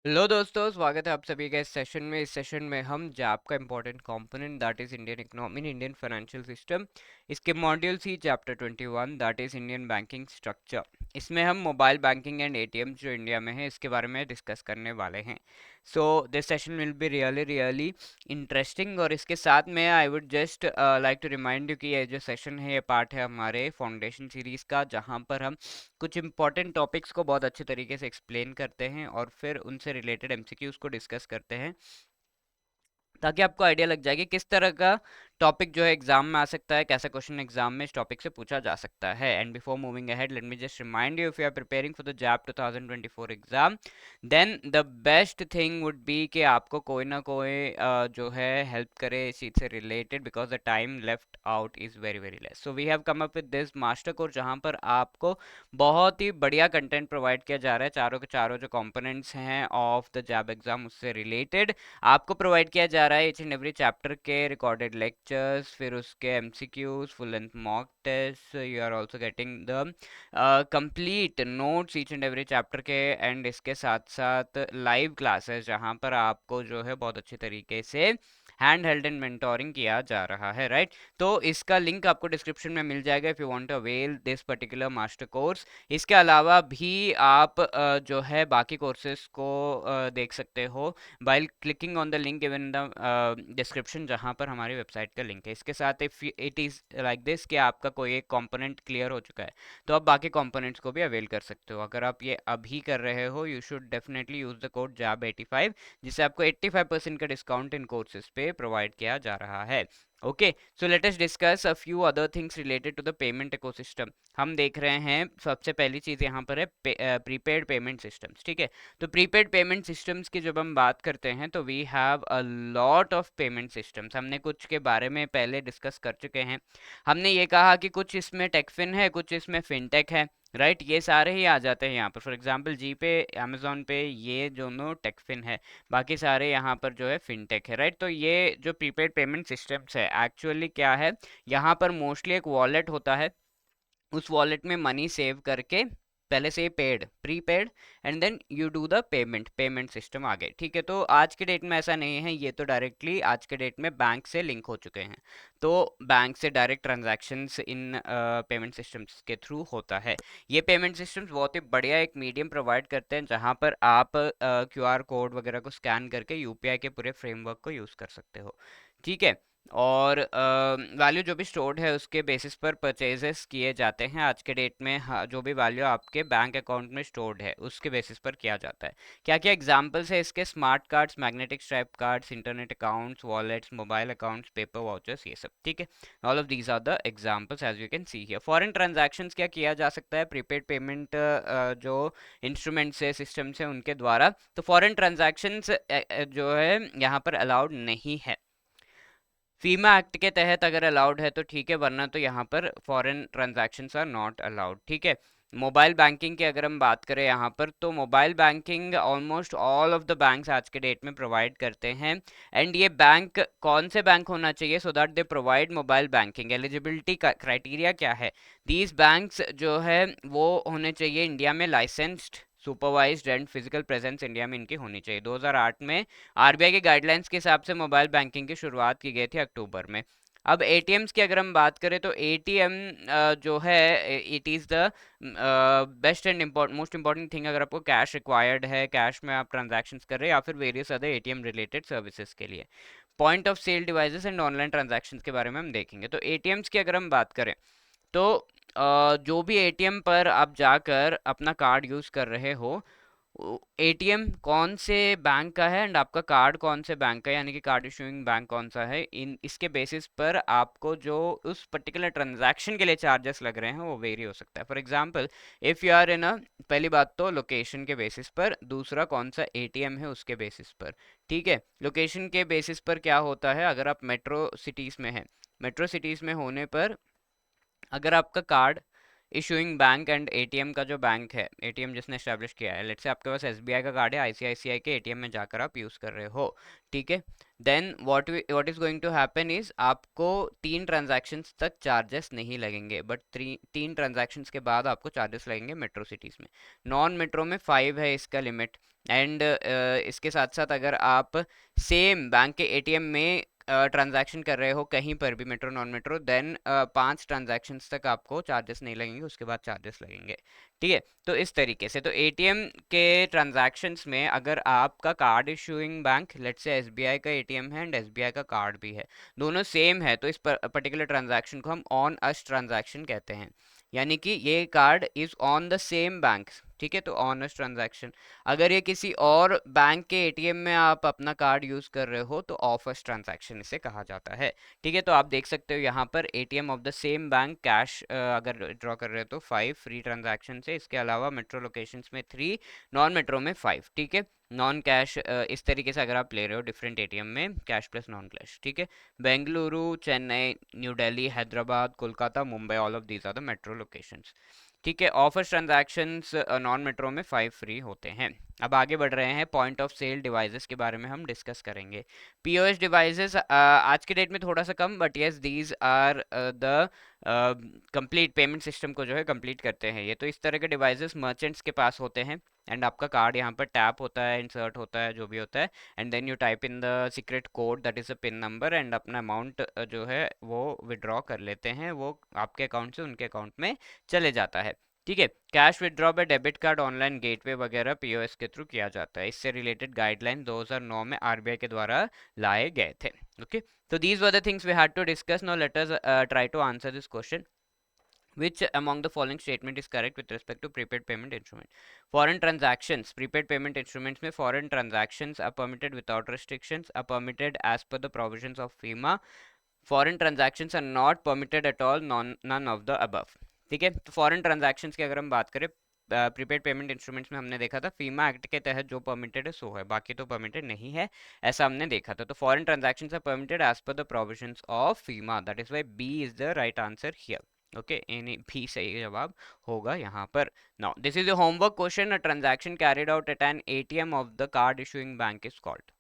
Hello दोस्तों, स्वागत है आप सभी का इस सेशन में। इस सेशन में हम जैप का important component that is Indian economy, Indian financial system, इसके module C chapter 21 that is Indian banking structure, इसमें हम मोबाइल बैंकिंग एंड एटीएम जो इंडिया में है इसके बारे में डिस्कस करने वाले हैं। So this session will be really interesting. और इसके साथ में I would just like to remind you कि ये जो सेशन है ये पार्ट है हमारे फाउंडेशन सीरीज का, जहाँ पर हम कुछ इंपॉर्टेंट टॉपिक्स को बहुत अच्छे तरीके से एक्सप्लेन करते हैं और फिर उनसे रिलेटेड एमसीक्यूज को डिस्कस करते हैं, ताकि आपको आइडिया लग जाए कि किस तरह का टॉपिक जो है एग्जाम में आ सकता है, कैसा क्वेश्चन एग्जाम में इस टॉपिक से पूछा जा सकता है। And before moving ahead, let me just remind you, if you are preparing for the JAP 2024 exam, then the best thing would be कि आपको कोई ना कोई जो है हेल्प करे इस चीज से related, because the time left out is very very less. So we have come up with this master course, जहां पर आपको बहुत ही बढ़िया कंटेंट प्रोवाइड किया जा रहा है। चारों के चारों जो कंपोनेंट्स हैं ऑफ द जैब एग्जाम उससे रिलेटेड आपको प्रोवाइड किया जा रहा है। ईच एंड एवरी चैप्टर के रिकॉर्डेड लेक्चर्स, फिर उसके MCQs, full length mock test, you are also getting the complete notes each and every chapter के, एंड इसके साथ साथ लाइव क्लासेस जहां पर आपको जो है बहुत अच्छे तरीके से हैंड हेल्ड एंड मेंटोरिंग किया जा रहा है, राइट। तो इसका लिंक आपको डिस्क्रिप्शन में मिल जाएगा if you want to avail this particular master course. इसके अलावा भी आप जो है बाकी कोर्सेज को देख सकते हो bile clicking on the link given in the description, जहां पर हमारी वेबसाइट का लिंक है। इसके साथ if it is like this कि आपका कोई एक कंपोनेंट क्लियर हो चुका है, तो आप बाकी कंपोनेंट्स को भी अवेल कर सकते हो। अगर आप ये अभी कर रहे हो, you should definitely use the code JAB85, जिससे आपको 85% का डिस्काउंट इन कोर्सेज पे प्रोवाइड किया जा रहा है। Okay, so let us discuss a few other things related to the payment ecosystem. हम देख रहे हैं सबसे पहली चीज यहाँ पर है प्रीपेड पेमेंट सिस्टम्स, ठीक है। तो प्रीपेड पेमेंट सिस्टम्स की जब हम बात करते हैं तो we have a lot of payment systems. हमने कुछ के बारे में पहले डिस्कस कर चुके हैं। हमने ये कहा कि कुछ इसमें टेकफिन है, कुछ इसमें फिनटेक है, राइट। ये सारे ही आ जाते हैं यहाँ पर। फॉर एग्जांपल जी पे, अमेजोन पे, ये दोनों टेकफिन है, बाकी सारे यहाँ पर जो है फिनटेक है, राइट। तो ये जो प्रीपेड पेमेंट सिस्टम्स है एक्चुअली क्या है, यहाँ पर मोस्टली एक वॉलेट होता है। उस वॉलेट में मनी सेव करके पहले से paid prepaid, and then you do the payment system आगे, ठीक है। तो आज के डेट में ऐसा नहीं है, ये तो डायरेक्टली आज के डेट में बैंक से लिंक हो चुके हैं। तो बैंक से डायरेक्ट ट्रांजैक्शंस इन पेमेंट सिस्टम्स के थ्रू होता है। ये पेमेंट सिस्टम्स बहुत ही बढ़िया एक मीडियम प्रोवाइड करते हैं, जहां पर आप क्यूआर कोड वगैरह को स्कैन करके यूपीआई के पूरे फ्रेमवर्क को यूज़ कर सकते हो, ठीक है। और वैल्यू जो भी स्टोर्ड है उसके बेसिस पर परचेजेस किए जाते हैं आज के डेट में। हाँ, जो भी वैल्यू आपके बैंक अकाउंट में स्टोर्ड है उसके बेसिस पर किया जाता है। क्या क्या एग्जांपल्स है इसके? Smart cards, magnetic stripe cards, internet accounts, wallets, mobile accounts, paper vouchers, ये सब, ठीक है। All of these are the examples as you can see here. Foreign transactions क्या किया जा सकता है प्रीपेड पेमेंट जो इंस्ट्रूमेंट्स है, सिस्टम्स है, उनके द्वारा। तो फॉरेन ट्रांजैक्शंस जो है यहाँ पर अलाउड नहीं है। फीमा एक्ट के तहत अगर अलाउड है तो ठीक है, वरना तो यहाँ पर foreign transactions are not allowed, ठीक है। मोबाइल बैंकिंग की अगर हम बात करें यहाँ पर, तो mobile banking almost all of the banks आज के डेट में प्रोवाइड करते हैं। एंड ये बैंक कौन से बैंक होना चाहिए so that they provide mobile banking? Eligibility का क्राइटेरिया क्या है? दीज बैंक्स जो है वो होने चाहिए इंडिया में licensed, supervised and physical presence India में इनकी होनी चाहिए। 2008 में आरबीआई के गाइडलाइंस के हिसाब से मोबाइल बैंकिंग की शुरुआत की गई थी अक्टूबर में। अब एटीएम्स की अगर हम बात करें तो एटीएम जो है it is the best and most important thing अगर आपको कैश रिक्वायर्ड है, कैश में आप ट्रांजैक्शंस कर रहे हैं, या फिर various other ATM related services के लिए। Point of sale devices and online transactions के बारे में हम देखेंगे। तो एटीएम्स की अगर हम बात करें तो जो भी एटीएम पर आप जाकर अपना कार्ड यूज़ कर रहे हो, एटीएम कौन से बैंक का है एंड आपका कार्ड कौन से बैंक का है, यानी कि कार्ड इशूइंग बैंक कौन सा है, इन इसके बेसिस पर आपको जो उस पर्टिकुलर ट्रांजैक्शन के लिए चार्जेस लग रहे हैं वो वेरी हो सकता है। For example, if you are in a, पहली बात तो लोकेशन के बेसिस पर, दूसरा कौन सा एटीएम है उसके बेसिस पर, ठीक है। लोकेशन के बेसिस पर क्या होता है, अगर आप मेट्रो सिटीज़ में हैं, मेट्रो सिटीज़ में होने पर अगर आपका card issuing bank and ATM का जो बैंक है, एटीएम जिसने एस्टेब्लिश किया है, लेट्स से आपके पास एसबीआई का कार्ड है, आईसीआईसीआई के एटीएम में जाकर आप यूज़ कर रहे हो, ठीक है। Then what is going to happen is आपको 3 ट्रांजैक्शंस तक चार्जेस नहीं लगेंगे, बट 3 ट्रांजैक्शंस के बाद आपको चार्जेस लगेंगे मेट्रो सिटीज़ में। नॉन मेट्रो में 5 है इसका लिमिट। एंड इसके साथ साथ अगर आप सेम बैंक के एटीएम में ट्रांजैक्शन कर रहे हो कहीं पर भी, metro non metro, then 5 transactions तक आपको चार्जेस नहीं लगेंगे, उसके बाद चार्जेस लगेंगे, ठीक है। तो इस तरीके से तो एटीएम के ट्रांजैक्शंस में अगर आपका card issuing bank, let's say SBI का एटीएम है एंड एसबीआई का कार्ड भी है, दोनों सेम है, तो इस पर्टिकुलर ट्रांजैक्शन को हम ऑन अस ट्रांजैक्शन कहते हैं, यानी कि ये card is on the same bank, ठीक है, तो ऑनस्ट ट्रांजैक्शन। अगर ये किसी और बैंक के एटीएम में आप अपना कार्ड यूज कर रहे हो तो ऑफर्स ट्रांजैक्शन इसे कहा जाता है, ठीक है। तो आप देख सकते हो यहाँ पर ATM of the same bank cash अगर ड्रॉ कर रहे हो तो 5 फ्री ट्रांजैक्शन है, इसके अलावा मेट्रो लोकेशंस में 3, नॉन मेट्रो में 5, ठीक है। नॉन कैश इस तरीके से अगर आप ले रहे हो डिफरेंट एटीएम में, कैश प्लस नॉन कैश, ठीक है। Bengaluru, Chennai, New Delhi, Hyderabad, Kolkata, Mumbai, all of these are the metro locations, ठीक है। ऑफर्स ट्रांजैक्शंस नॉन मेट्रो में 5 फ्री होते हैं। अब आगे बढ़ रहे हैं, पॉइंट ऑफ सेल डिवाइसेस के बारे में हम डिस्कस करेंगे। पीओएस डिवाइसेस आज के डेट में थोड़ा सा कम, but yes these are the complete payment system को जो है कंप्लीट करते हैं ये। तो इस तरह के डिवाइसेस मर्चेंट्स के पास होते हैं एंड आपका कार्ड यहाँ पर टैप होता है, इंसर्ट होता है, जो भी होता है, and then you type in the secret code that is a pin number and अपना अमाउंट जो है वो विड्रॉ कर लेते हैं, वो आपके अकाउंट से उनके अकाउंट में चले जाता है, ठीक है। Cash withdraw by debit card, online gateway वगैरह पीओएस के थ्रू किया जाता है। इससे रिलेटेड गाइडलाइन 2009 में आरबीआई के द्वारा लाए गए थे, ओके। तो these were the things we had to discuss. Now let us try to answer this question. Which among the following statement is correct with respect to prepaid payment instrument? Foreign transactions, prepaid payment instruments में foreign transactions are permitted without restrictions, are permitted as per the provisions of FEMA. Foreign transactions are not permitted at all, none of the above, ठीक है। तो foreign transactions की अगर हम बात करें, prepaid payment instruments में हमने देखा था फीमा एक्ट के तहत जो परमिटेड है सो है, बाकी तो परमिटेड नहीं है, ऐसा हमने देखा था। तो foreign transactions are permitted as per the provisions of FEMA, that is why B is the right answer here, okay. Any भी सही जवाब होगा यहाँ पर। Now this is a homework question. A transaction carried out at an ATM of the card issuing bank is called,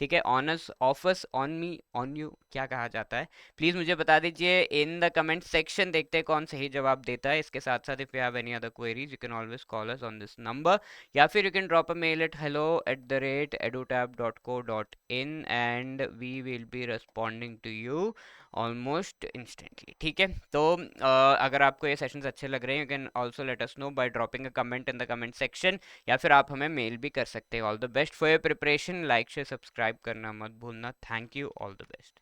ठीक है। Onus, ऑफस, on me, on you, क्या कहा जाता है, प्लीज मुझे बता दीजिए इन द कमेंट सेक्शन। देखते हैं कौन सही जवाब देता है। इसके साथ साथ if you have any other queries you can always call us on this number, या फिर you can drop a mail at hello@edutab.co.in and we will be responding to you almost instantly, ठीक है। तो अगर आपको ये सेशंस अच्छे लग रहे हैं you can also let us know by dropping a comment in the comment section, या फिर आप हमें मेल भी कर सकते हैं। All the best for your preparation, like share subscribe करना मत भूलना। Thank you, all the best.